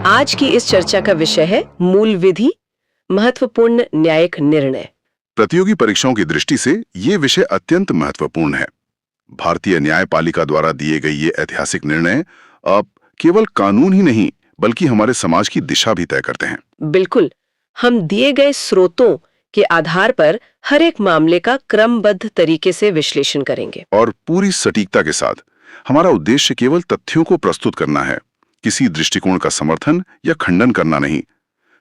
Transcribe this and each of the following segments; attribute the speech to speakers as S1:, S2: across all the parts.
S1: आज की इस चर्चा का विषय है मूल विधि, महत्वपूर्ण न्यायिक निर्णय।
S2: प्रतियोगी परीक्षाओं की दृष्टि से ये विषय अत्यंत महत्वपूर्ण है। भारतीय न्यायपालिका द्वारा दिए गए ये ऐतिहासिक निर्णय अब केवल कानून ही नहीं बल्कि हमारे समाज की दिशा भी तय करते हैं।
S1: बिल्कुल, हम दिए गए स्रोतों के आधार पर हर एक मामले का क्रमबद्ध तरीके से विश्लेषण करेंगे
S2: और पूरी सटीकता के साथ। हमारा उद्देश्य केवल तथ्यों को प्रस्तुत करना है, किसी दृष्टिकोण का समर्थन या खंडन करना नहीं।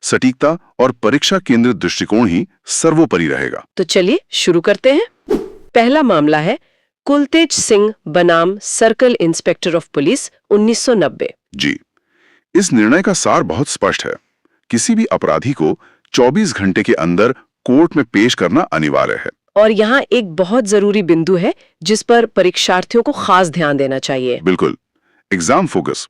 S2: सटीकता और परीक्षा केंद्रित दृष्टिकोण ही सर्वोपरि रहेगा।
S1: तो चलिए शुरू करते हैं। पहला मामला है कुलतेज सिंह बनाम सर्कल इंस्पेक्टर ऑफ पुलिस 1990।
S2: जी, इस निर्णय का सार बहुत स्पष्ट है। किसी भी अपराधी को 24 घंटे के अंदर कोर्ट में पेश करना अनिवार्य है।
S1: और यहाँ एक बहुत जरूरी बिंदु है जिस पर परीक्षार्थियों को खास ध्यान देना चाहिए।
S2: बिल्कुल, एग्जाम फोकस।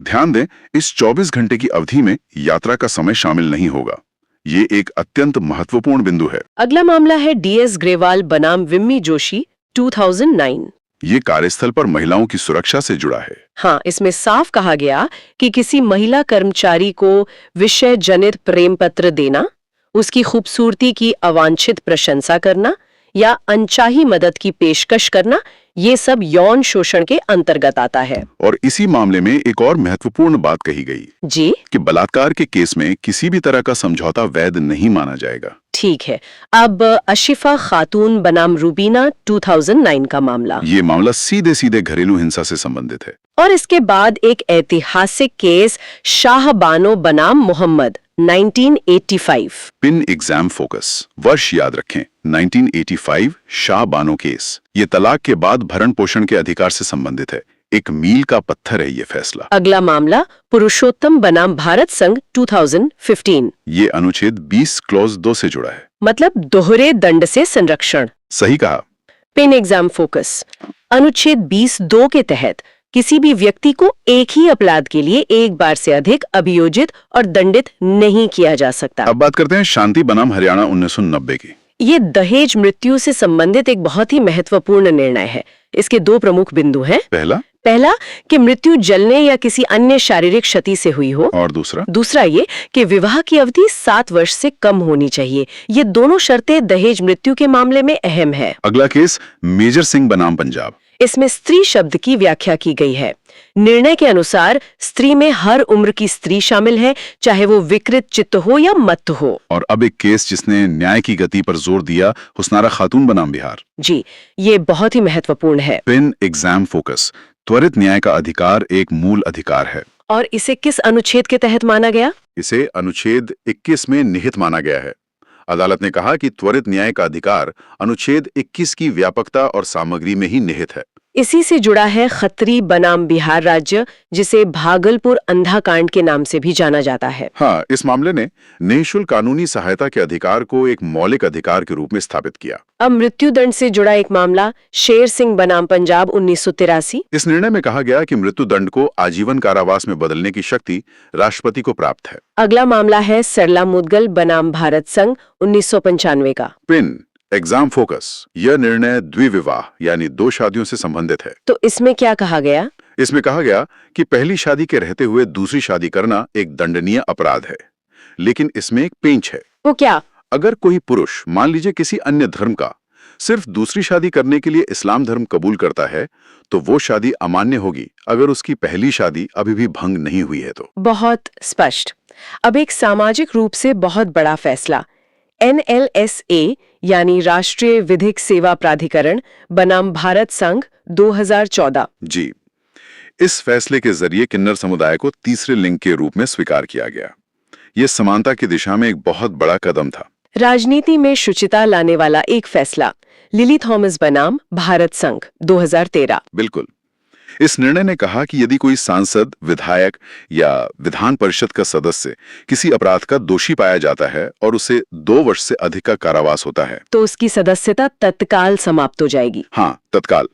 S2: ध्यान दें, इस 24 घंटे की अवधि में यात्रा का समय शामिल नहीं होगा। ये एक अत्यंत महत्वपूर्ण बिंदु है।
S1: अगला मामला है डीएस ग्रेवाल बनाम विम्मी जोशी 2009।
S2: ये कार्यस्थल पर महिलाओं की सुरक्षा से जुड़ा है।
S1: हाँ, इसमें साफ कहा गया कि किसी महिला कर्मचारी को विषय जनित प्रेम पत्र देना, उसकी खूबसूरती की अवांछित प्रशंसा करना या अनचाही मदद की पेशकश करना, ये सब यौन शोषण के अंतर्गत आता है।
S2: और इसी मामले में एक और महत्वपूर्ण बात कही गई
S1: जी, कि
S2: बलात्कार के केस में किसी भी तरह का समझौता वैध नहीं माना जाएगा।
S1: ठीक है। अब अशिफा खातून बनाम रूबीना 2009 का मामला।
S2: ये मामला सीधे सीधे घरेलू हिंसा से संबंधित है।
S1: और इसके बाद एक ऐतिहासिक केस शाह बानो बनाम मोहम्मद 1985।
S2: पिन एग्जाम फोकस, वर्ष याद रखें, 1985 शाह बानो केस। ये तलाक के बाद भरण पोषण के अधिकार से संबंधित है। एक मील का पत्थर है ये फैसला।
S1: अगला मामला पुरुषोत्तम बनाम भारत संघ 2015।
S2: ये अनुच्छेद 20 क्लॉज 2 से जुड़ा है,
S1: मतलब दोहरे दंड से संरक्षण।
S2: सही कहा।
S1: पिन एग्जाम फोकस, अनुच्छेद 20(2) के तहत किसी भी व्यक्ति को एक ही अपराध के लिए एक बार से अधिक अभियोजित और दंडित नहीं किया जा सकता।
S2: अब बात करते हैं शांति बनाम हरियाणा 1990 की।
S1: ये दहेज मृत्यु से संबंधित एक बहुत ही महत्वपूर्ण निर्णय है। इसके दो प्रमुख बिंदु हैं। पहला कि मृत्यु जलने या किसी अन्य शारीरिक क्षति से हुई हो,
S2: और दूसरा
S1: ये कि विवाह की अवधि 7 वर्ष से कम होनी चाहिए। ये दोनों शर्तें दहेज मृत्यु के मामले में अहम है।
S2: अगला केस मेजर सिंह बनाम पंजाब।
S1: इसमें स्त्री शब्द की व्याख्या की गई है। निर्णय के अनुसार स्त्री में हर उम्र की स्त्री शामिल है, चाहे वो विकृत चित्त हो या मत हो।
S2: और अब एक केस जिसने न्याय की गति पर जोर दिया, हुस्नारा खातून बनाम बिहार।
S1: जी, ये बहुत ही महत्वपूर्ण है।
S2: पिन एग्जाम फोकस, त्वरित न्याय का अधिकार एक मूल अधिकार है।
S1: और इसे किस अनुच्छेद के तहत माना गया?
S2: इसे अनुच्छेद 21 में निहित माना गया है। अदालत ने कहा कि त्वरित न्याय का अधिकार अनुच्छेद 21 की व्यापकता और सामग्री में ही निहित है।
S1: इसी से जुड़ा है खत्री बनाम बिहार राज्य, जिसे भागलपुर अंधाकांड के नाम से भी जाना जाता है।
S2: हाँ, इस मामले ने निःशुल्क कानूनी सहायता के अधिकार को एक मौलिक अधिकार के रूप में स्थापित किया।
S1: अब मृत्युदंड से जुड़ा एक मामला शेर सिंह बनाम पंजाब 1983।
S2: इस निर्णय में कहा गया कि मृत्युदंड को आजीवन कारावास में बदलने की शक्ति राष्ट्रपति को प्राप्त है।
S1: अगला मामला है सरला मुदगल बनाम भारत संघ 1995 का।
S2: पिन एग्जाम फोकस, यह निर्णय द्विविवाह यानी 2 शादियों से संबंधित है।
S1: तो इसमें क्या कहा गया?
S2: इसमें कहा गया कि पहली शादी के रहते हुए दूसरी शादी करना एक दंडनीय अपराध है, लेकिन इसमें एक पेंच है।
S1: वो क्या?
S2: अगर कोई पुरुष, मान लीजिए किसी अन्य धर्म का, सिर्फ दूसरी शादी करने के लिए इस्लाम धर्म कबूल करता है, तो वो शादी अमान्य होगी अगर उसकी पहली शादी अभी भी भंग नहीं हुई है तो।
S1: बहुत स्पष्ट। अब एक सामाजिक रूप से बहुत बड़ा फैसला, NLSA यानी राष्ट्रीय विधिक सेवा प्राधिकरण बनाम भारत संघ 2014।
S2: जी, इस फैसले के जरिए किन्नर समुदाय को तीसरे लिंग के रूप में स्वीकार किया गया। ये समानता की दिशा में एक बहुत बड़ा कदम था।
S1: राजनीति में शुचिता लाने वाला एक फैसला, लिली थॉमस बनाम भारत संघ 2013।
S2: बिल्कुल, इस निर्णय ने कहा कि यदि कोई सांसद, विधायक या विधान परिषद का सदस्य किसी अपराध का दोषी पाया जाता है और उसे 2 वर्ष से अधिक का कारावास होता है,
S1: तो उसकी सदस्यता तत्काल समाप्त हो जाएगी।
S2: हाँ, तत्काल।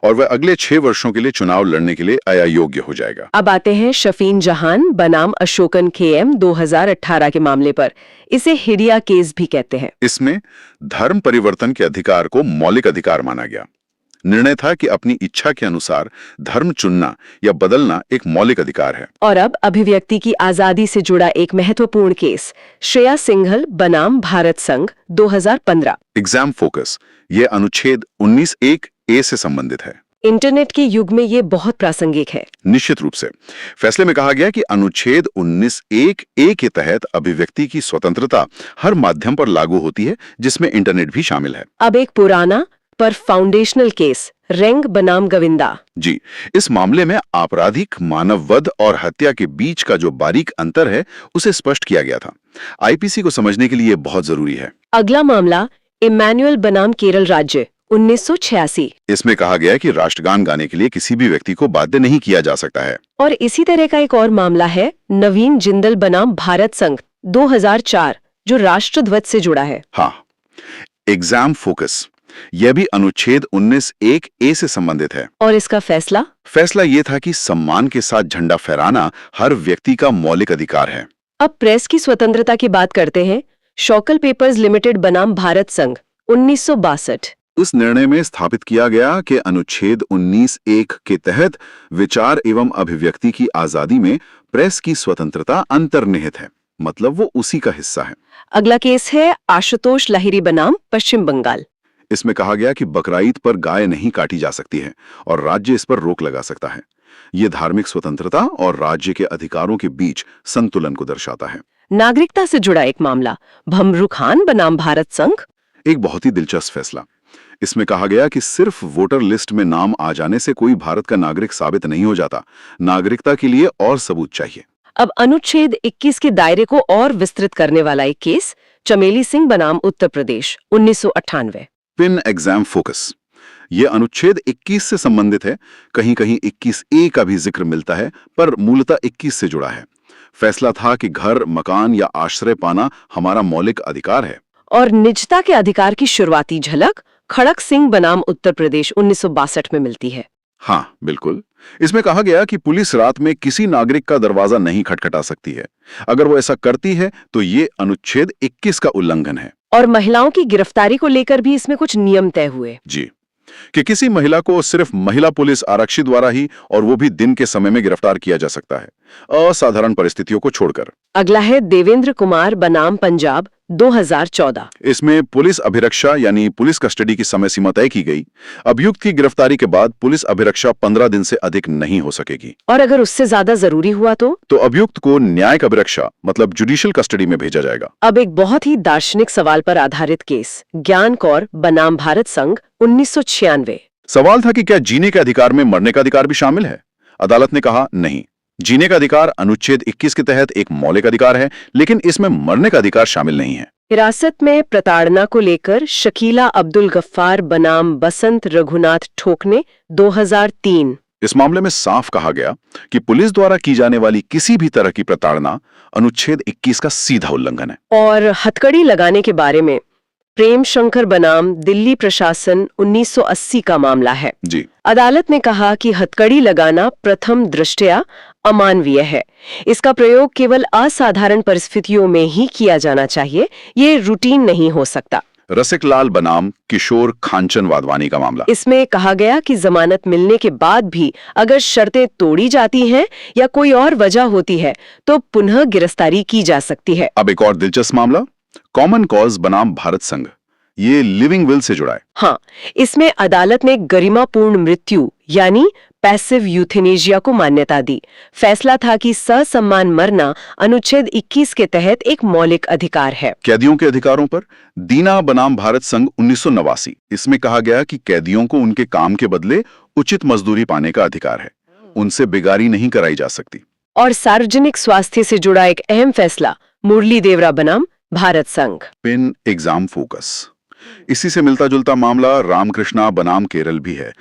S2: और वह अगले 6 वर्षों के लिए चुनाव लड़ने के लिए अयोग्य हो जाएगा।
S1: अब आते हैं शफीन जहान बनाम अशोकन KM 2018 के मामले पर। इसे हिडिया केस भी कहते हैं।
S2: इसमें धर्म परिवर्तन के अधिकार को मौलिक अधिकार माना गया। निर्णय था कि अपनी इच्छा के अनुसार धर्म चुनना या बदलना एक मौलिक अधिकार है।
S1: और अब अभिव्यक्ति की आजादी से जुड़ा एक महत्वपूर्ण केस, श्रेया सिंघल बनाम भारत संघ 2015।
S2: एग्जाम फोकस, ये अनुच्छेद 19(1)(a) से संबंधित है।
S1: इंटरनेट के युग में ये बहुत प्रासंगिक है।
S2: निश्चित रूप से। फैसले में कहा गया कि अनुच्छेद 19(1)(a) के तहत अभिव्यक्ति की स्वतंत्रता हर माध्यम पर लागू होती है, जिसमें इंटरनेट भी शामिल है।
S1: अब एक पुराना पर फाउंडेशनल केस, रेंग बनाम गोविंदा।
S2: जी, इस मामले में आपराधिक मानववध और हत्या के बीच का जो बारीक अंतर है, उसे स्पष्ट किया गया था। आईपीसी को समझने के लिए ये बहुत जरूरी है।
S1: अगला मामला, इमैनुअल बनाम केरल राज्य 1986।
S2: इसमें कहा गया है कि राष्ट्रगान गाने के लिए किसी भी व्यक्ति को बाध्य नहीं किया जा सकता है।
S1: और इसी तरह का एक और मामला है, नवीन जिंदल बनाम भारत संघ 2004, जो राष्ट्रध्वज से जुड़ा है।
S2: हाँ, एग्जाम फोकस, यह भी अनुच्छेद 19(1)(a) से संबंधित है।
S1: और इसका फैसला?
S2: फैसला ये था कि सम्मान के साथ झंडा फहराना हर व्यक्ति का मौलिक अधिकार है।
S1: अब प्रेस की स्वतंत्रता की बात करते हैं। शौकल पेपर्स लिमिटेड बनाम भारत संघ 1962।
S2: उस निर्णय में स्थापित किया गया कि अनुच्छेद 19(1) के तहत विचार एवं अभिव्यक्ति की आजादी में प्रेस की स्वतंत्रता अंतर्निहित है, मतलब वो उसी का हिस्सा है।
S1: अगला केस है आशुतोष लाहिरी बनाम पश्चिम बंगाल।
S2: इसमें कहा गया कि बकराईद पर गाय नहीं काटी जा सकती है और राज्य इस पर रोक लगा सकता है। ये धार्मिक स्वतंत्रता और राज्य के अधिकारों के बीच संतुलन को दर्शाता है।
S1: नागरिकता से जुड़ा एक मामला, भमरू खान बनाम भारत संघ।
S2: एक बहुत ही दिलचस्प फैसला। इसमें कहा गया कि सिर्फ वोटर लिस्ट में नाम आ जाने से कोई भारत का नागरिक साबित नहीं हो जाता। नागरिकता के लिए और सबूत चाहिए।
S1: अब अनुच्छेद 21 के दायरे को और विस्तृत करने वाला एक केस, चमेली सिंह बनाम Uttar Pradesh 1998।
S2: Pin exam focus, ये अनुच्छेद 21 से संबंधित है। कहीं कहीं 21(a) का भी जिक्र मिलता है, पर मूलतः 21 से जुड़ा है। फैसला था कि घर, मकान या आश्रय पाना हमारा मौलिक अधिकार है।
S1: और निजता के अधिकार की शुरुआती झलक खड़क सिंह बनाम उत्तर प्रदेश 1962 में मिलती है।
S2: हाँ, बिल्कुल। इसमें कहा गया कि पुलिस रात में किसी नागरिक का दरवाजा नहीं खटखटा सकती है। अगर वो ऐसा करती है तो ये अनुच्छेद 21 का उल्लंघन है।
S1: और महिलाओं की गिरफ्तारी को लेकर भी इसमें कुछ नियम तय हुए।
S2: जी, कि किसी महिला को सिर्फ महिला पुलिस आरक्षी द्वारा ही, और वो भी दिन के समय में, गिरफ्तार किया जा सकता है, असाधारण परिस्थितियों को छोड़कर।
S1: अगला है देवेंद्र कुमार बनाम पंजाब 2014।
S2: इसमें पुलिस अभिरक्षा यानी पुलिस कस्टडी की समय सीमा तय की गई। अभियुक्त की गिरफ्तारी के बाद पुलिस अभिरक्षा 15 दिन से अधिक नहीं हो सकेगी।
S1: और अगर उससे ज्यादा जरूरी हुआ तो
S2: अभियुक्त को न्यायिक अभिरक्षा मतलब जुडिशियल कस्टडी में भेजा जाएगा।
S1: अब एक बहुत ही दार्शनिक सवाल पर आधारित केस, ज्ञान कौर बनाम भारत संघ 1996।
S2: सवाल था कि क्या जीने के अधिकार में मरने का अधिकार भी शामिल है। अदालत ने कहा नहीं, जीने का अधिकार अनुच्छेद 21 के तहत एक मौलिक अधिकार है, लेकिन इसमें मरने का अधिकार शामिल नहीं है।
S1: हिरासत में प्रताड़ना को लेकर शकीला अब्दुल गफ्फार बनाम बसंत रघुनाथ ठोकने 2003।
S2: इस मामले में साफ कहा गया कि पुलिस द्वारा की जाने वाली किसी भी तरह की प्रताड़ना अनुच्छेद 21 का सीधा उल्लंघन है।
S1: और हथकड़ी लगाने के बारे में प्रेम शंकर बनाम दिल्ली प्रशासन 1980 का मामला है।
S2: जी,
S1: अदालत ने कहा कि हथकड़ी लगाना प्रथम दृष्टया अमानवीय है। इसका प्रयोग केवल असाधारण परिस्थितियों में ही किया जाना चाहिए, ये रूटीन नहीं हो सकता।
S2: रसिक लाल बनाम किशोर खांचन वाधवानी का मामला।
S1: इसमें कहा गया कि जमानत मिलने के बाद भी अगर शर्तें तोड़ी जाती हैं या कोई और वजह होती है तो पुनः गिरफ्तारी की जा सकती है।
S2: अब एक और दिलचस्प मामला, कॉमन कॉज बनाम भारत संघ, ये लिविंग विल से जुड़ा है।
S1: हाँ, इसमें अदालत ने गरिमापूर्ण मृत्यु यानी पैसिव यूथेनेशिया को मान्यता दी। फैसला था कि ससम्मान मरना अनुच्छेद 21 के तहत एक मौलिक अधिकार है।
S2: कैदियों के अधिकारों पर दीना बनाम भारत संघ 1989। इसमें कहा गया कि कैदियों को उनके काम के बदले उचित मजदूरी पाने का अधिकार है, उनसे बेगारी नहीं कराई जा सकती।
S1: और सार्वजनिक स्वास्थ्य से जुड़ा एक अहम फैसला, मुरली देवरा बनाम भारत संघ।
S2: पिन एग्जाम फोकस, इसी से मिलता जुलता मामला रामकृष्णा बनाम केरल भी है।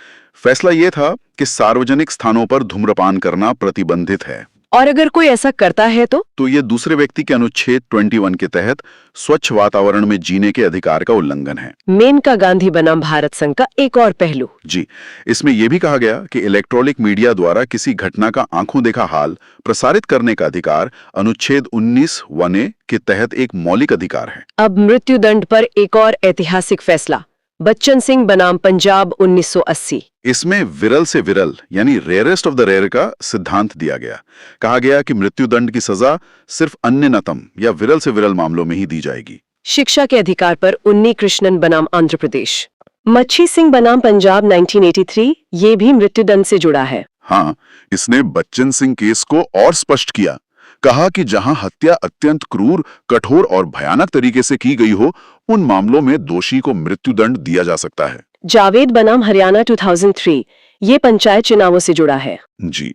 S2: फैसला यह था कि सार्वजनिक स्थानों पर धूम्रपान करना प्रतिबंधित है,
S1: और अगर कोई ऐसा करता है तो
S2: ये दूसरे व्यक्ति के अनुच्छेद 21 के तहत स्वच्छ वातावरण में जीने के अधिकार का उल्लंघन है।
S1: मेनका गांधी बनाम भारत संघ का एक और पहलू।
S2: जी, इसमें यह भी कहा गया कि इलेक्ट्रॉनिक मीडिया द्वारा किसी घटना का आंखों देखा हाल प्रसारित करने का अधिकार अनुच्छेद 19(1)(a) के तहत एक मौलिक अधिकार है।
S1: अब मृत्युदंड पर एक और ऐतिहासिक फैसला, बच्चन सिंह बनाम पंजाब 1980।
S2: इसमें विरल से विरल यानी रेयरेस्ट ऑफ द रेयर का सिद्धांत दिया गया। कहा गया कि मृत्युदंड की सजा सिर्फ अन्यतम या विरल से विरल मामलों में ही दी जाएगी।
S1: शिक्षा के अधिकार पर उन्नी कृष्णन बनाम आंध्र प्रदेश। मच्छी सिंह बनाम पंजाब 1983, ये भी मृत्युदंड से जुड़ा है।
S2: हाँ, इसने बच्चन सिंह केस को और स्पष्ट किया। कहा कि जहां हत्या अत्यंत क्रूर, कठोर और भयानक तरीके से की गई हो, उन मामलों में दोषी को मृत्युदंड दिया जा सकता है।
S1: जावेद बनाम हरियाणा 2003, ये पंचायत चुनावों से जुड़ा है।
S2: जी,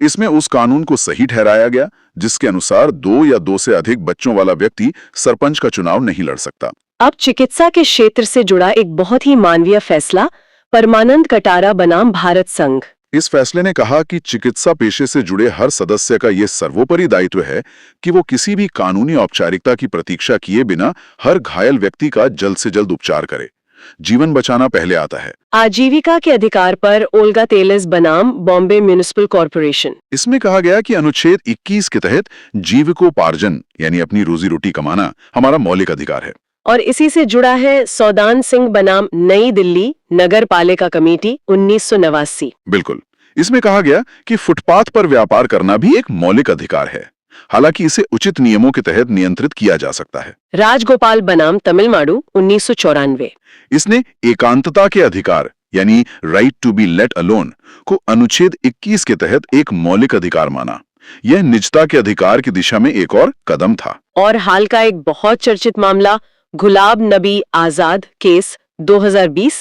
S2: इसमें उस कानून को सही ठहराया गया जिसके अनुसार 2 या 2 से अधिक बच्चों वाला व्यक्ति सरपंच का चुनाव नहीं लड़ सकता।
S1: अब चिकित्सा के क्षेत्र से जुड़ा एक बहुत ही मानवीय फैसला, परमानंद कटारा बनाम भारत संघ।
S2: इस फैसले ने कहा कि चिकित्सा पेशे से जुड़े हर सदस्य का यह सर्वोपरि दायित्व है कि वो किसी भी कानूनी औपचारिकता की प्रतीक्षा किए बिना हर घायल व्यक्ति का जल्द से जल्द उपचार करे। जीवन बचाना पहले आता है।
S1: आजीविका के अधिकार पर ओल्गा तेलेस बनाम बॉम्बे म्युनिसिपल कॉर्पोरेशन।
S2: इसमें कहा गया कि अनुच्छेद 21 के तहत जीविकोपार्जन यानी अपनी रोजी रोटी कमाना हमारा मौलिक अधिकार है।
S1: और इसी से जुड़ा है सौदान सिंह बनाम नई दिल्ली नगर पालिका कमेटी 1989।
S2: बिल्कुल, इसमें कहा गया कि फुटपाथ पर व्यापार करना भी एक मौलिक अधिकार है, हालांकि इसे उचित नियमों के तहत नियंत्रित किया जा सकता है।
S1: राजगोपाल बनाम तमिलनाडु 1994।
S2: इसने एकांतता के अधिकार यानी right to be let alone को अनुच्छेद 21 के तहत एक मौलिक अधिकार माना। यह निजता के अधिकार की दिशा में एक और कदम था।
S1: और हाल का एक बहुत चर्चित मामला गुलाब नबी आजाद केस 2020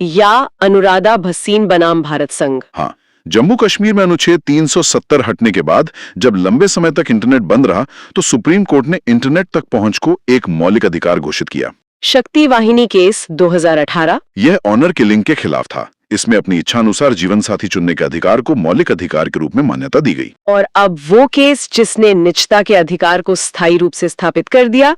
S1: या अनुराधा भसीन बनाम भारत संघ।
S2: हाँ, जम्मू कश्मीर में अनुच्छेद 370 हटने के बाद जब लंबे समय तक इंटरनेट बंद रहा तो सुप्रीम कोर्ट ने इंटरनेट तक पहुंच को एक मौलिक अधिकार घोषित किया।
S1: शक्ति वाहिनी केस 2018।
S2: यह ऑनर किलिंग के खिलाफ था। इसमें अपनी इच्छानुसार जीवन साथी चुनने के अधिकार को मौलिक अधिकार के रूप में मान्यता दी गई।
S1: और अब वो केस जिसने निजता के अधिकार को स्थायी रूप से स्थापित कर दिया,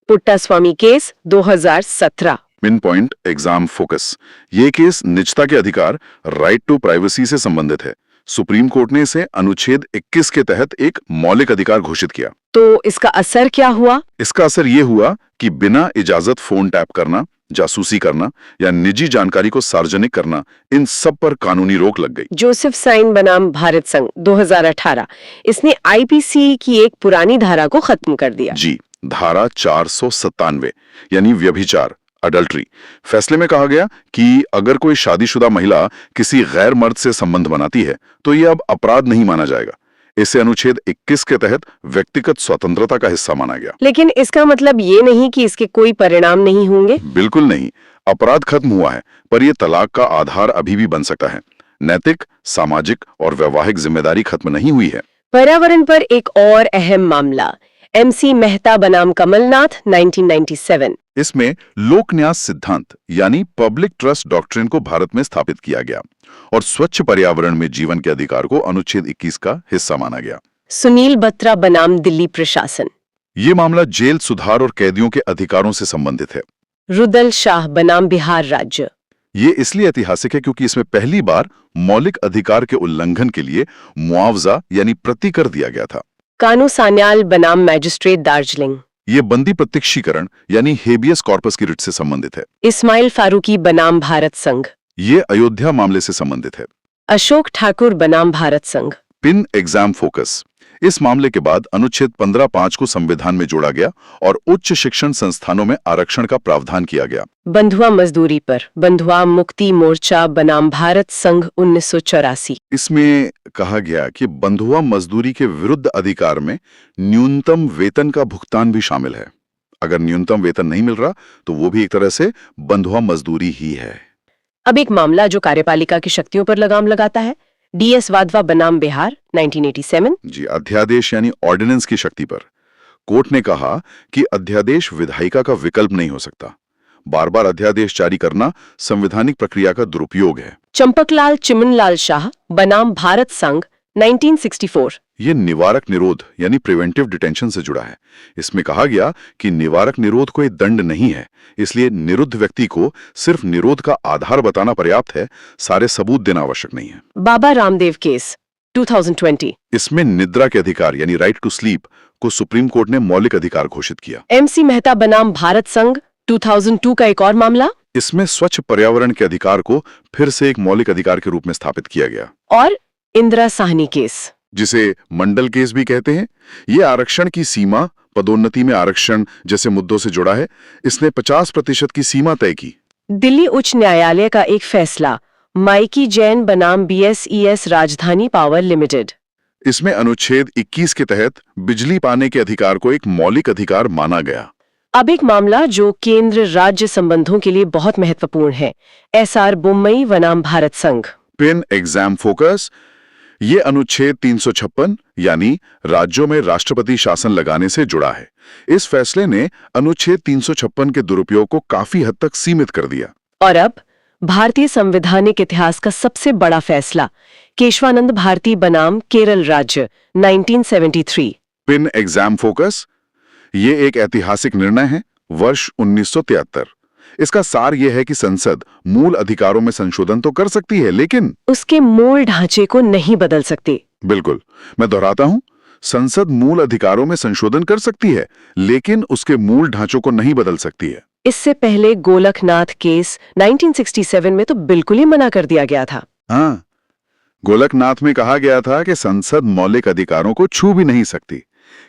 S1: Puttaswamy case 2017।
S2: Pin point exam focus. ये केस निजता के अधिकार राइट टू प्राइवेसी से संबंधित है। सुप्रीम कोर्ट ने इसे अनुच्छेद 21 के तहत एक मौलिक अधिकार घोषित किया।
S1: तो इसका असर क्या हुआ?
S2: इसका असर ये हुआ कि बिना इजाजत फोन टैप करना, जासूसी करना या निजी जानकारी को सार्वजनिक करना, इन सब पर कानूनी रोक लग गई।
S1: जोसेफ साइन बनाम भारत संघ 2018, इसने आईपीसी की एक पुरानी धारा को खत्म कर दिया।
S2: जी, धारा 497 यानी व्यभिचार, अडल्ट्री। फैसले में कहा गया कि अगर कोई शादीशुदा महिला किसी गैर मर्द से संबंध बनाती है तो यह अब अपराध नहीं माना जाएगा। इसे अनुच्छेद 21 के तहत व्यक्तिगत स्वतंत्रता का हिस्सा माना गया।
S1: लेकिन इसका मतलब ये नहीं कि इसके कोई परिणाम नहीं होंगे।
S2: बिल्कुल नहीं, अपराध खत्म हुआ है, पर यह तलाक का आधार अभी भी बन सकता है। नैतिक, सामाजिक और वैवाहिक जिम्मेदारी खत्म नहीं हुई है।
S1: पर्यावरण पर एक और अहम मामला, MC मेहता बनाम कमलनाथ 1997।
S2: इसमें लोक न्यास सिद्धांत यानी पब्लिक ट्रस्ट डॉक्ट्रिन को भारत में स्थापित किया गया और स्वच्छ पर्यावरण में जीवन के अधिकार को अनुच्छेद 21 का हिस्सा माना गया।
S1: सुनील बत्रा बनाम दिल्ली प्रशासन।
S2: ये मामला जेल सुधार और कैदियों के अधिकारों से संबंधित है।
S1: रुदल शाह बनाम बिहार राज्य।
S2: ये इसलिए ऐतिहासिक है क्योंकि इसमें पहली बार मौलिक अधिकार के उल्लंघन के लिए मुआवजा यानी प्रतिकर दिया गया था।
S1: कानू सान्याल बनाम मैजिस्ट्रेट दार्जिलिंग।
S2: ये बंदी प्रत्यक्षीकरण यानी हेबियस कॉर्पस की रिट से संबंधित है।
S1: इस्माइल फारूकी बनाम भारत संघ।
S2: ये अयोध्या मामले से संबंधित है।
S1: अशोक ठाकुर बनाम भारत संघ।
S2: Pin exam focus. इस मामले के बाद अनुच्छेद 15(5) को संविधान में जोड़ा गया और उच्च शिक्षण संस्थानों में आरक्षण का प्रावधान किया गया।
S1: बंधुआ मजदूरी पर बंधुआ मुक्ति मोर्चा बनाम भारत संघ 1984।
S2: इसमें कहा गया कि बंधुआ मजदूरी के विरुद्ध अधिकार में न्यूनतम वेतन का भुगतान भी शामिल है। अगर न्यूनतम वेतन नहीं मिल रहा तो वो भी एक तरह से बंधुआ मजदूरी ही है।
S1: अब एक मामला जो कार्यपालिका की शक्तियों पर लगाम लगाता है, DS वाधवा बनाम बिहार 1987।
S2: जी, अध्यादेश यानी ऑर्डिनेंस की शक्ति पर कोर्ट ने कहा कि अध्यादेश विधायिका का विकल्प नहीं हो सकता। बार बार अध्यादेश जारी करना संवैधानिक प्रक्रिया का दुरुपयोग है।
S1: चंपकलाल चिमनलाल शाह बनाम भारत संघ 1964।
S2: ये निवारक निरोध यानी प्रिवेंटिव डिटेंशन से जुड़ा है। इसमें कहा गया कि निवारक निरोध कोई दंड नहीं है, इसलिए निरुद्ध व्यक्ति को सिर्फ निरोध का आधार बताना पर्याप्त है, सारे सबूत देना आवश्यक नहीं है।
S1: बाबा रामदेव केस 2020।
S2: इसमें निद्रा के अधिकार यानी राइट टू स्लीप को सुप्रीम कोर्ट ने मौलिक अधिकार घोषित किया।
S1: MC मेहता बनाम भारत संघ 2002 का एक और मामला।
S2: इसमें स्वच्छ पर्यावरण के अधिकार को फिर से एक मौलिक अधिकार के रूप में स्थापित किया गया,
S1: और इंदिरा साहनी केस,
S2: जिसे मंडल केस भी कहते हैं। ये आरक्षण की सीमा, पदोन्नति में आरक्षण जैसे मुद्दों से जुड़ा है। इसने 50% की सीमा तय की।
S1: दिल्ली उच्च न्यायालय का एक फैसला, माइकी जैन बनाम BSES राजधानी पावर लिमिटेड।
S2: इसमें अनुच्छेद 21 के तहत बिजली पाने के अधिकार को एक मौलिक अधिकार माना गया।
S1: अब एक मामला जो केंद्र राज्य संबंधों के लिए बहुत महत्वपूर्ण है, SR बुम्बई बनाम भारत संघ।
S2: Pin exam focus. ये अनुच्छेद 356 यानी राज्यों में राष्ट्रपति शासन लगाने से जुड़ा है। इस फैसले ने अनुच्छेद 356 के दुरुपयोग को काफी हद तक सीमित कर दिया।
S1: और अब भारतीय संवैधानिक इतिहास का सबसे बड़ा फैसला, केशवानंद भारती बनाम केरल राज्य 1973।
S2: Pin exam focus. ये एक ऐतिहासिक निर्णय है, वर्ष 1973। इसका सार यह है कि संसद मूल अधिकारों में संशोधन तो कर सकती है, लेकिन
S1: उसके मूल ढांचे को नहीं बदल सकती।
S2: बिल्कुल, मैं दोहराता हूं, संसद मूल अधिकारों में संशोधन कर सकती है, लेकिन उसके मूल ढांचों को नहीं बदल सकती है।
S1: इससे पहले गोलकनाथ केस 1967 में तो बिल्कुल ही मना कर दिया गया था।
S2: हाँ, गोलकनाथ में कहा गया था कि संसद मौलिक अधिकारों को छू भी नहीं सकती।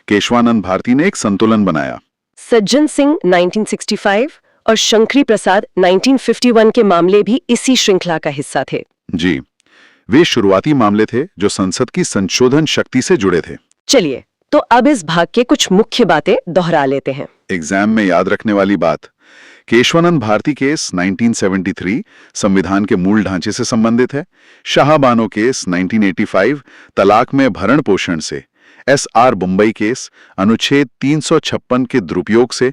S2: केशवानंद भारती ने एक संतुलन बनाया।
S1: सज्जन सिंह 1965 और शंकरी प्रसाद 1951 के मामले भी इसी श्रृंखला का हिस्सा थे।
S2: जी, वे शुरुआती मामले थे जो संसद की संशोधन शक्ति से जुड़े थे।
S1: चलिए, तो अब इस भाग के कुछ मुख्य बातें दोहरा लेते हैं।
S2: एग्जाम में याद रखने वाली बात, केशवानंद भारती केस 1973 संविधान के मूल ढांचे से संबंधित है। शाह बानो केस 1985 तलाक में भरण पोषण से। SR बुम्बई केस अनुच्छेद 356 के दुरुपयोग से।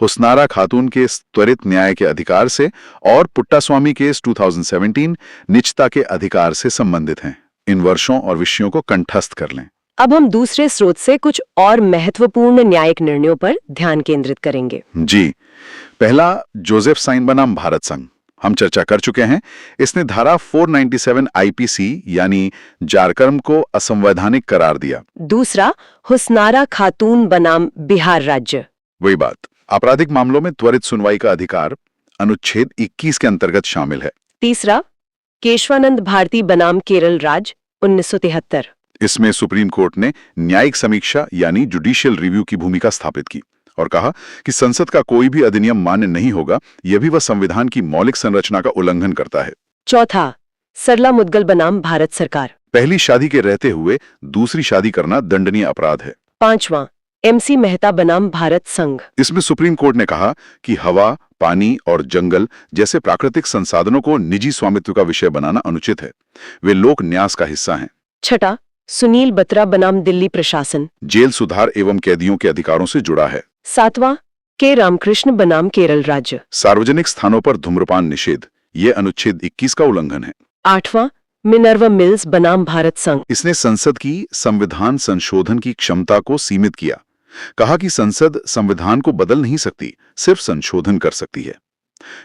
S2: हुस्नारा खातून केस त्वरित न्याय के अधिकार से। और पुट्टास्वामी केस 2017 निजता के अधिकार से संबंधित हैं। इन वर्षों और विषयों को कंठस्थ कर लें।
S1: अब हम दूसरे स्रोत से कुछ और महत्वपूर्ण न्यायिक निर्णयों पर ध्यान केंद्रित करेंगे।
S2: जी, पहला जोसेफ साइन बनाम भारत संघ, हम चर्चा कर चुके हैं। इसने धारा 497 IPC यानी जारकर्म को असंवैधानिक करार दिया।
S1: दूसरा, हुस्नारा खातून बनाम बिहार राज्य।
S2: वही बात, आपराधिक मामलों में त्वरित सुनवाई का अधिकार अनुच्छेद 21 के अंतर्गत शामिल है।
S1: तीसरा, केशवानंद भारती बनाम केरल राज्य 1973।
S2: इसमें सुप्रीम कोर्ट ने न्यायिक समीक्षा यानी जुडिशियल रिव्यू की भूमिका स्थापित की और कहा कि संसद का कोई भी अधिनियम मान्य नहीं होगा, यह भी वह संविधान की मौलिक संरचना का उल्लंघन करता है।
S1: चौथा, सरला मुद्गल बनाम भारत सरकार।
S2: पहली शादी के रहते हुए दूसरी शादी करना दंडनीय अपराध है।
S1: पांचवा, MC मेहता बनाम भारत संघ।
S2: इसमें सुप्रीम कोर्ट ने कहा कि हवा, पानी और जंगल जैसे प्राकृतिक संसाधनों को निजी स्वामित्व का विषय बनाना अनुचित है। वे लोक न्यास का हिस्सा हैं।
S1: छठा, सुनील बत्रा बनाम दिल्ली प्रशासन।
S2: जेल सुधार एवं कैदियों के अधिकारों से जुड़ा है।
S1: सातवां, के रामकृष्ण बनाम केरल राज्य।
S2: सार्वजनिक स्थानों पर धूम्रपान निषेध, ये अनुच्छेद 21 का उल्लंघन है।
S1: आठवां, मिनर्वा मिल्स बनाम भारत संघ।
S2: इसने संसद की संविधान संशोधन की क्षमता को सीमित किया। कहा कि संसद संविधान को बदल नहीं सकती, सिर्फ संशोधन कर सकती है।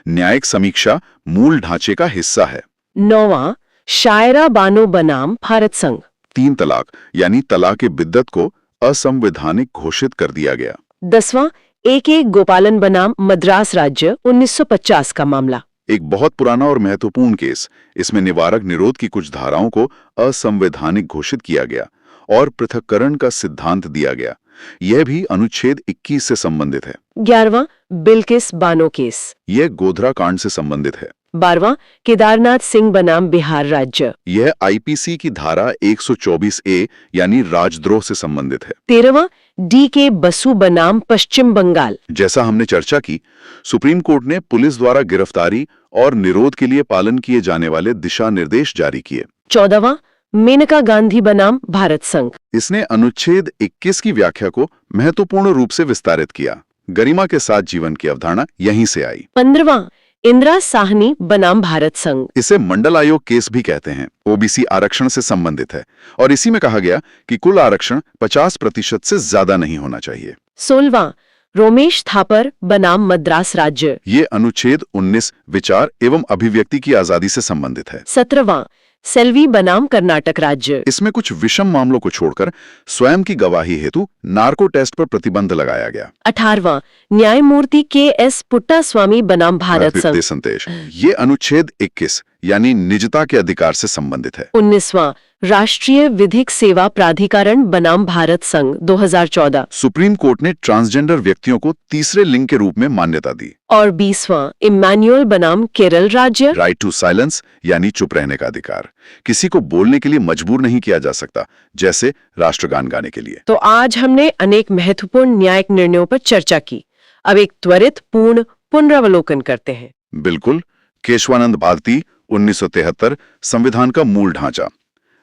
S2: न्यायिक समीक्षा मूल ढांचे का हिस्सा है।
S1: नौवां, शायरा बानो बनाम भारत संघ।
S2: 3 तलाक यानी तलाक ए बिद्दत को असंवैधानिक घोषित कर दिया गया।
S1: 10वां, AK गोपालन बनाम मद्रास राज्य 1950 का मामला।
S2: एक बहुत पुराना और महत्वपूर्ण केस। इसमें निवारक निरोध की कुछ धाराओं को असंवैधानिक घोषित किया गया और पृथक्करण का सिद्धांत दिया गया। यह भी अनुच्छेद 21 से संबंधित है। 11वां,
S1: बिल्किस बानो केस।
S2: यह गोधरा कांड से संबंधित है।
S1: 12वां, केदारनाथ सिंह बनाम बिहार राज्य।
S2: यह IPC की धारा 124A यानी राजद्रोह से संबंधित है।
S1: 13वां, DK बसु बनाम पश्चिम बंगाल।
S2: जैसा हमने चर्चा की, सुप्रीम कोर्ट ने पुलिस द्वारा गिरफ्तारी और निरोध के लिए पालन किए जाने वाले दिशा निर्देश जारी किए।
S1: 14वां, मेनका गांधी बनाम भारत संघ।
S2: इसने अनुच्छेद 21 की व्याख्या को महत्वपूर्ण रूप से विस्तारित किया। गरिमा के साथ जीवन की अवधारणा यहीं से आई।
S1: 15वां, इंदिरा साहनी बनाम भारत संघ।
S2: इसे मंडल आयोग केस भी कहते हैं। OBC आरक्षण से संबंधित है और इसी में कहा गया कि कुल आरक्षण 50% से ज्यादा नहीं होना चाहिए।
S1: 16वां, रोमेश थापर बनाम मद्रास राज्य।
S2: ये अनुच्छेद 19 विचार एवं अभिव्यक्ति की आजादी से संबंधित है।
S1: 17वां, सेल्वी बनाम कर्नाटक राज्य।
S2: इसमें कुछ विषम मामलों को छोड़कर स्वयं की गवाही हेतु नार्को टेस्ट पर प्रतिबंध लगाया गया।
S1: 18वां न्यायमूर्ति के.एस. पुट्टास्वामी बनाम भारत संघ।
S2: संदेश ये अनुच्छेद 21 यानी निजता के अधिकार से संबंधित है।
S1: 19वां राष्ट्रीय विधिक सेवा प्राधिकरण बनाम भारत संघ 2014।
S2: सुप्रीम कोर्ट ने ट्रांसजेंडर व्यक्तियों को तीसरे लिंग के रूप में मान्यता दी।
S1: और 20वां इम्मानुएल बनाम केरल राज्य।
S2: राइट टू साइलेंस यानी चुप रहने का अधिकार। किसी को बोलने के लिए मजबूर नहीं किया जा सकता, जैसे राष्ट्रगान गाने के लिए।
S1: तो आज हमने अनेक महत्वपूर्ण न्यायिक निर्णयों पर चर्चा की। अब एक त्वरित पूर्ण पुनरावलोकन करते हैं।
S2: बिल्कुल। केशवानंद भारती 1973 संविधान का मूल ढांचा।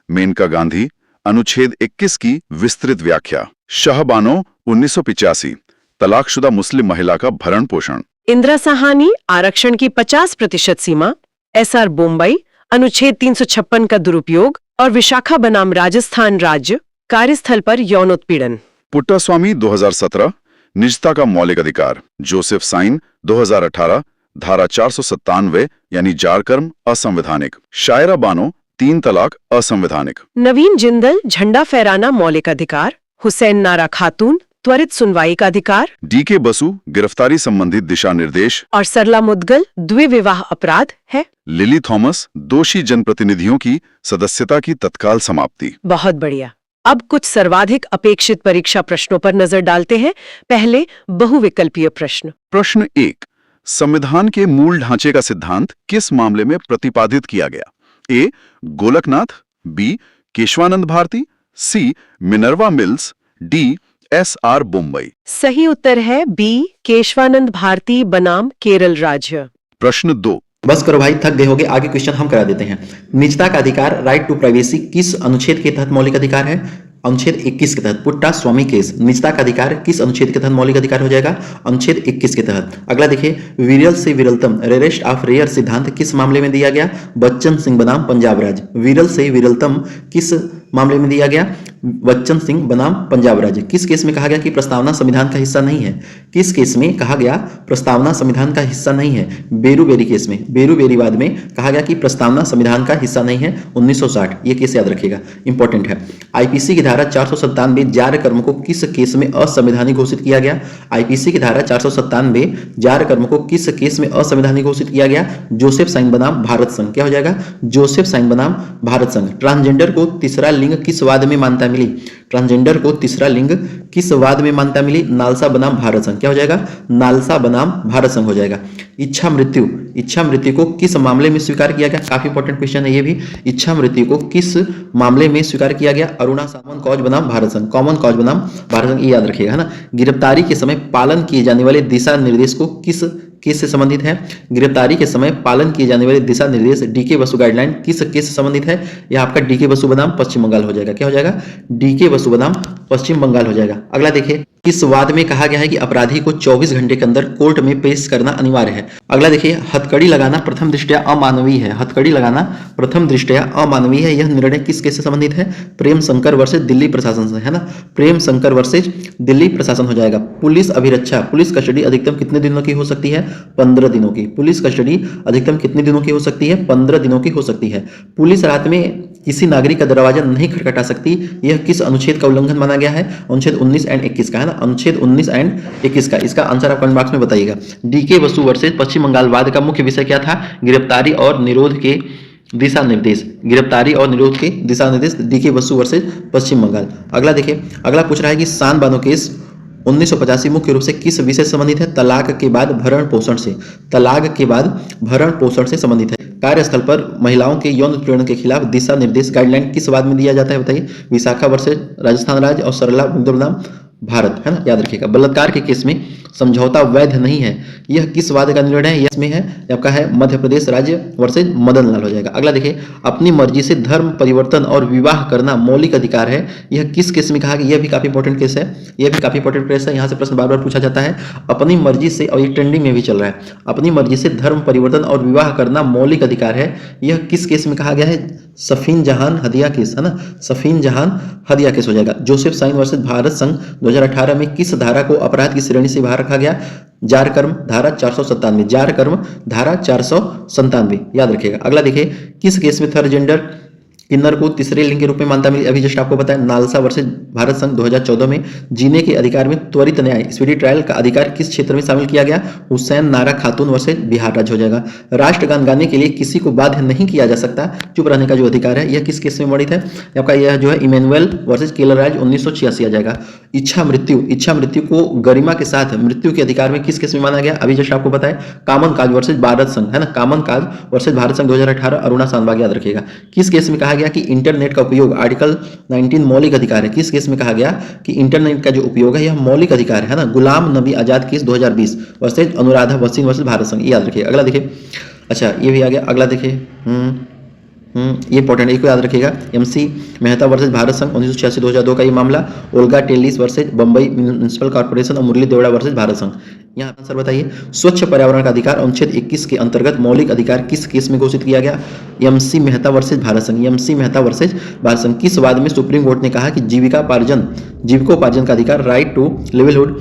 S2: मेनका गांधी अनुच्छेद 21 की विस्तृत व्याख्या। शाहबानो 1985 तलाकशुदा मुस्लिम महिला का भरण पोषण।
S1: इंदिरा साहानी आरक्षण की 50% सीमा। एस.आर. बोम्बई अनुच्छेद 356 का दुरुपयोग। और विशाखा बनाम राजस्थान राज्य कार्यस्थल पर यौनोत्पीड़न।
S2: पुट्टास्वामी 2017 निजता का मौलिक अधिकार। जोसेफ साइन 2018 धारा 497 यानी जारकर्म असंवैधानिक। शायरा बानो 3 तलाक असंवैधानिक।
S1: नवीन जिंदल झंडा फहराना मौलिक अधिकार। हुसैन नारा खातून त्वरित सुनवाई का अधिकार।
S2: डी.के. बसु गिरफ्तारी संबंधित दिशा निर्देश।
S1: और सरला मुदगल द्विविवाह अपराध है।
S2: लिली थॉमस दोषी जनप्रतिनिधियों की सदस्यता की तत्काल समाप्ति।
S1: बहुत बढ़िया। अब कुछ सर्वाधिक अपेक्षित परीक्षा प्रश्नों पर नजर डालते हैं। पहले बहुविकल्पीय प्रश्न।
S2: प्रश्न 1 संविधान के मूल ढांचे का सिद्धांत किस मामले में प्रतिपादित किया गया? A. Golaknath, B. Kesavananda Bharati, C. Minerva Mills, D. S R. Bommai.
S1: सही उत्तर है बी. केशवानंद भारती बनाम केरल राज्य।
S2: प्रश्न 2
S3: बस करो भाई, थक गए होगे, आगे क्वेश्चन हम करा देते हैं। निजता का अधिकार राइट टू प्राइवेसी किस अनुच्छेद के तहत मौलिक अधिकार है? अनुच्छेद 21 के तहत। पुट्टा स्वामी केस निजता का अधिकार किस अनुच्छेद के तहत मौलिक अधिकार हो जाएगा? अनुच्छेद 21 के तहत। अगला देखिए, विरल से विरलतम रेयरेस्ट ऑफ रेयर सिद्धांत किस मामले में दिया गया? बच्चन सिंह बनाम पंजाब राज्य। विरल से विरलतम किस मामले में दिया गया? बच्चन सिंह बनाम पंजाब राज्य। किस केस में कहा गया कि प्रस्तावना संविधान का हिस्सा नहीं है? किस केस में कहा गया प्रस्तावना संविधान का हिस्सा नहीं है? बेरूबेरी केस में, बेरूबेरीवाद में कहा गया कि प्रस्तावना संविधान का हिस्सा नहीं है 1960। ये केस याद रखिएगा, इंपॉर्टेंट है। आईपीसी की धारा 497 जार कर्म को किस केस में असंवैधानिक घोषित किया गया? आईपीसी की धारा 497 जार कर्म को किस केस में असंवैधानिक घोषित किया गया? जोसेफ साइन बनाम भारत संघ। क्या हो जाएगा? जोसेफ साइन बनाम भारत संघ। ट्रांसजेंडर को तीसरा लिंग किस वाद में मान्यता मिली? ट्रांसजेंडर को तीसरा लिंग किस वाद में मान्यता मिली? नालसा बनाम भारत संघ। क्या हो जाएगा? नालसा बनाम भारत संघ हो जाएगा। इच्छा मृत्यु को किस मामले में स्वीकार किया गया? काफी इंपॉर्टेंट क्वेश्चन है ये भी। इच्छा मृत्यु को किस मामले में स्वीकार किया गया? अरुणा कॉमन कॉज बनाम भारत संघ। कॉमन कॉज बनाम भारत संघ, ये याद रखिएगा, है ना। गिरफ्तारी के समय पालन किए जाने वाले दिशा निर्देश को किस केस से संबंधित है? गिरफ्तारी के समय पालन किए जाने वाले दिशा निर्देश डी.के. बसु गाइडलाइन किस केस से संबंधित है? यह आपका डी.के. बसु बनाम पश्चिम बंगाल हो जाएगा। क्या हो जाएगा? डी.के. बसु बनाम पश्चिम बंगाल हो जाएगा। अगला देखिए, किस वाद में कहा गया है कि अपराधी को 24 घंटे के अंदर कोर्ट में पेश करना अनिवार्य है? अगला देखिए, हथकड़ी लगाना प्रथम दृष्टया अमानवीय है। हथकड़ी लगाना प्रथम दृष्टया अमानवीय है, यह निर्णय किस केस से संबंधित है? प्रेम शंकर वर्सेज दिल्ली प्रशासन से, है ना। प्रेम शंकर वर्सेज दिल्ली प्रशासन हो जाएगा। पुलिस अभिरक्षा, पुलिस कस्टडी अधिकतम कितने दिनों की हो सकती है? 15 दिनों की। पुलिस कस्टडी अधिकतम कितने दिनों की हो सकती है? 15 दिनों की हो सकती है। पुलिस रात में किसी नागरिक का दरवाजा नहीं खटखटा सकती, यह किस अनुच्छेद का उल्लंघन माना गया है? अनुच्छेद 19 एंड 21 का, है ना। अनुच्छेद 19 एंड 21 का। इसका आंसर आप कमेंट बॉक्स में बताइएगा। डी.के. बसु वर्सेज पश्चिम बंगाल वाद का मुख्य विषय क्या था? गिरफ्तारी और निरोध के दिशा निर्देश। गिरफ्तारी और निरोध के दिशा निर्देश, डी.के. बसु वर्सेज पश्चिम बंगाल। अगला देखिए, अगला पूछ रहा है कि शान बानो केस 1985 मुख्य रूप से किस विषय से संबंधित है? तलाक के बाद भरण पोषण से। तलाक के बाद भरण पोषण से संबंधित है। कार्यस्थल पर महिलाओं के यौन उत्पीड़न के खिलाफ दिशा निर्देश गाइडलाइन किस वाद में दिया जाता है? बताइए। विशाखा वर्सेज राजस्थान राज्य और सरला बनाम भारत, है ना, याद रखिएगा। बलात्कार के केस में समझौता वैध नहीं है, यह किस वाद का निर्णय है? इसमें है आपका है मध्य प्रदेश राज्य वर्सेज मदन लाल हो जाएगा। अगला देखिए, अपनी मर्जी से धर्म परिवर्तन और विवाह करना मौलिक अधिकार है, यह किस केस में कहा? यह भी काफी इंपॉर्टेंट केस है, यह भी काफी इंपॉर्टेंट केस है। यहाँ से प्रश्न बार बार पूछा जाता है। अपनी मर्जी से, और ये ट्रेंडिंग में भी चल रहा है, अपनी मर्जी से धर्म परिवर्तन और विवाह करना मौलिक अधिकार है, यह किस केस में कहा गया है? सफीन जहान हदिया केस, है ना। सफीन जहान हदिया केस हो जाएगा। जोसेफ साइन वर्सेज भारत संघ 2018 में किस धारा को अपराध की श्रेणी से बाहर रखा गया? जारकर्म धारा 497। जारकर्म धारा 497 याद रखिएगा। अगला देखिए, किस केस में थर्ड जेंडर किन्नर को तीसरे लिंग के रूप में मान्यता मिली, अभी जस्ट आपको बताया। नालसा वर्सेज भारत संघ 2014 में जीने के अधिकार में त्वरित न्याय स्पीडी ट्रायल का अधिकार किस क्षेत्र में शामिल किया गया? हुसैन नारा खातून वर्सेज बिहार राज्य हो जाएगा। राष्ट्रगान गाने के लिए किसी को बाध्य नहीं किया जा सकता, चुप रहने का जो अधिकार है, यह किस केस में वर्णित है? आपका यह जो है इमैनुअल वर्सेज केलर राज 1986 आ जाएगा। इच्छा मृत्यु को गरिमा के साथ मृत्यु के अधिकार में किस केस में माना गया? अभी जस्ट आपको बताया कामन काज वर्सेज भारत संघ, है ना, कामन काज वर्सेज भारत संघ 2018, अरुणा शानबाग याद रखिएगा। किस केस में कहा गया कि इंटरनेट का उपयोग आर्टिकल 19 मौलिक अधिकार है? किस केस में कहा गया कि इंटरनेट का जो उपयोग है यह मौलिक अधिकार है ना? Ghulam Nabi Azad case 2020 versus Anuradha Wasim versus Bharat संघ, याद रखिए। अगला देखिए, अच्छा ये भी आ गया। अगला देखिए, ये इंपॉर्टेंट, एक को याद रखिएगा। एमसी मेहता वर्सेज भारत संघ 1986-2002 का ये मामला। Olga Tellis versus Bombay municipal corporation और मुरली देवड़ा वर्सेज भारत संघ। यहाँ आंसर बताइए। स्वच्छ पर्यावरण का अधिकार अनुच्छेद 21 के अंतर्गत मौलिक अधिकार किस केस में घोषित किया गया? एमसी मेहता वर्सेज भारत संघ, एमसी मेहता वर्सेज भारत संघ। किस वाद में सुप्रीम कोर्ट ने कहा कि जीविकोपार्जन का अधिकार राइट टू लिवलीहुड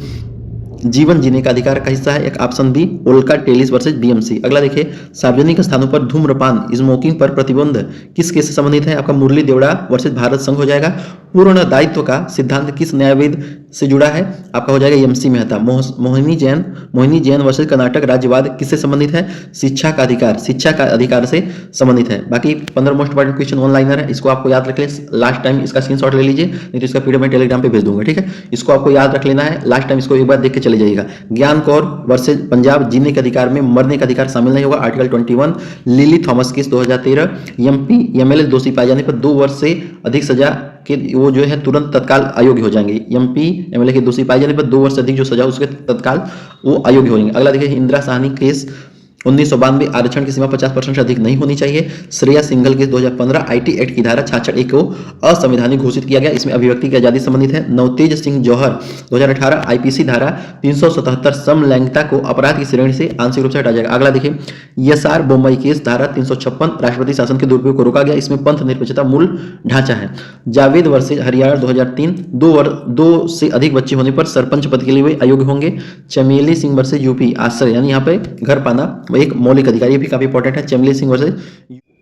S3: जीवन जीने का अधिकार का हिस्सा है? एक option B Olga Tellis versus BMC. अगला देखिए, सार्वजनिक स्थानों पर धूम्रपान स्मोकिंग पर प्रतिबंध किस केस से संबंधित है? आपका मुरली देवड़ा वर्सेज भारत संघ हो जाएगा। पूर्ण दायित्व का सिद्धांत किस न्यायविद से जुड़ा है? आपका हो जाएगा एमसी मेहता। मोहिनी जैन वर्सेज कर्नाटक राज्यवाद किससे संबंधित है? शिक्षा का अधिकार से संबंधित है। बाकी 15 मोस्ट इंपॉर्टेंट क्वेश्चन ऑनलाइनर है, इसको आपको याद रख ले। लास्ट टाइम इसका स्क्रीनशॉट ले लीजिए, नहीं तो इसका पीडीएफ मैं टेलीग्राम पे भेज दूंगा, ठीक है? इसको आपको याद रख लेना है, लास्ट टाइम इसको एक बार देख के चले जाइएगा। ज्ञान कौर वर्सेज पंजाब, जीने के अधिकार में मरने का अधिकार शामिल नहीं होगा, article 21। Lily Thomas case 2013। MP MLA दोषी पाए जाने पर 2 वर्ष से अधिक सजा के वो जो है तुरंत तत्काल अयोग्य हो जाएंगे। एमपी एमएलए के दोषी पाए जाने पर 2 वर्ष से अधिक जो सजा उसके तत्काल वो अयोग्य हो जाएंगे। अगला देखिए, इंदिरा साहनी केस 1992, आरक्षण की सीमा 50% से अधिक नहीं होनी चाहिए। Shreya Singhal case 2015, IT act की धारा 66(1) को असंवैधानिक घोषित किया गया, इसमें अभिव्यक्ति की आजादी संबंधित है। नवतेज सिंह जौहर 2018, आईपीसी धारा 377 समलैंगिकता को अपराध की श्रेणी से आंशिक रूप से हटा जाएगा। अगला देखिए, एसआर बम्बई केस धारा 356 राष्ट्रपति शासन के दुरुपयोग को रोका गया, इसमें पंथ निरपेक्षता मूल ढांचा है। जावेद वर्सेज हरियाणा 2003, 2 से अधिक बच्चे होने पर सरपंच पद के लिए वे अयोग्य होंगे। चमेली सिंह वर्सेज यूपी, आश्रय यानी यहाँ पे घर पाना एक मौलिक अधिकार, ये भी काफी इंपॉर्टेंट है। चमेली सिंह वर्सेज।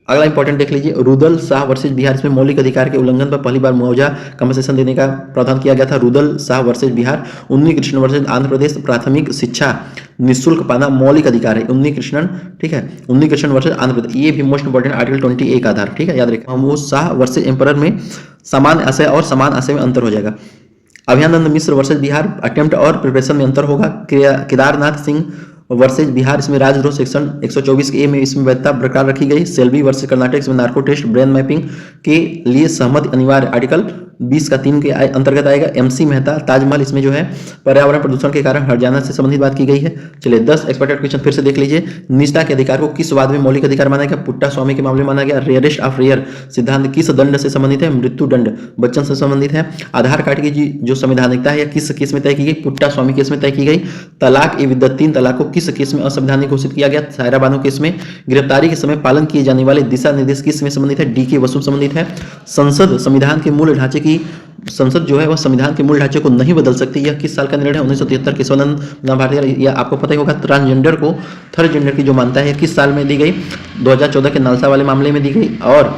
S3: अगला इंपॉर्टेंट देख लीजिए, रुदल शाह वर्सेज बिहार, इसमें मौलिक अधिकार के उल्लंघन पर पहली बार मुआवजा कंपनसेशन देने का प्रावधान किया गया था। रुदल शाह वर्सेज बिहार। उन्नी कृष्ण वर्सेज आंध्र प्रदेश, प्राथमिक शिक्षा निःशुल्क पाना मौलिक अधिकार है। उन्नी कृष्णन, ठीक है, उन्नी कृष्ण वर्सेज आंध्र प्रदेश, ये भी मोस्ट इंपॉर्टेंट, आर्टिकल 21 का आधार, ठीक है, याद रखें। वो शाह वर्सेज एम्परर में समान आशय और समान आशय में अंतर हो जाएगा। अभयानंद मिश्र वर्सेज बिहार, अटेम्प्ट और प्रिपरेशन में अंतर होगा। केदारनाथ सिंह वर्सेज बिहार, इसमें राजद्रोह सेक्शन 124 के ए में इसमें वैधता बरकरार रखी गई। सेल्वी वर्सेज कर्नाटक, इसमें नार्को टेस्ट ब्रेन मैपिंग के लिए सहमति अनिवार्य, आर्टिकल 20 का 3 के अंतर्गत आएगा। एमसी मेहता ताजमहल, इसमें जो है पर्यावरण प्रदूषण के कारण हरियाणा से संबंधित बात की गई है। चलिए 10 एक्सपेक्टेड क्वेश्चन फिर से देख लीजिए। निजता के अधिकार को किस वाद में मौलिक अधिकार माना गया? पुट्टा स्वामी के मामले में माना गया। रेयरेस्ट ऑफ रेयर सिद्धांत किस दंड से संबंधित है? मृत्यु दंड बच्चन से संबंधित है। आधार कार्ड की जो संवैधानिकता है किस केस में तय की गई? पुट्टा स्वामी केस में तय की गई। तलाक ए विद्यत 3 तलाक को किस केस में असंवैधानिक घोषित किया गया? सायरा बानो केस में। गिरफ्तारी के समय पालन किए जाने वाले दिशा निर्देश किस में संबंधित है? डी के वसूल संबंधित है। संसद संविधान के मूल ढांचे की संसद जो है वह संविधान के मूल ढांचे को नहीं बदल सकती, यह किस साल का निर्णय है? 1973। केशवानंद भारतीय, या आपको पता ही होगा ट्रांसजेंडर को थर्ड जेंडर की जो मानता है किस साल में दी गई? 2014 के नालसा वाले मामले में दी गई। और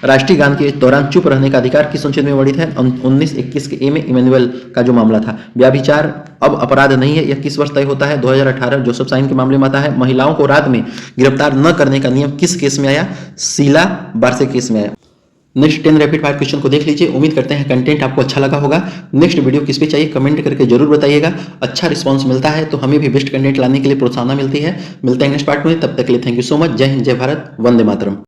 S3: राष्ट्रीय गान के दौरान चुप रहने का अधिकार किस अनुच्छेद में वर्णित है? 1921 के ए में इमैनुअल का जो मामला था। व्याभिचार अब अपराध नहीं है, यह किस वर्ष तय होता है? 2018 जोसेफ साइन के मामले में आता है। महिलाओं को रात में गिरफ्तार न करने का नियम किस केस में आया? शीला बारसे केस में आया। नेक्स्ट 10 रैपिड फायर क्वेश्चन को देख लीजिए। उम्मीद करते हैं कंटेंट आपको अच्छा लगा होगा। नेक्स्ट वीडियो किस पे चाहिए कमेंट करके जरूर बताइएगा। अच्छा रिस्पांस मिलता है तो हमें भी बेस्ट कंटेंट लाने के लिए प्रोत्साहन मिलती है। मिलते हैं नेक्स्ट पार्ट में, तब तक के लिए थैंक यू सो मच। जय हिंद, जय भारत, वंदे मातरम।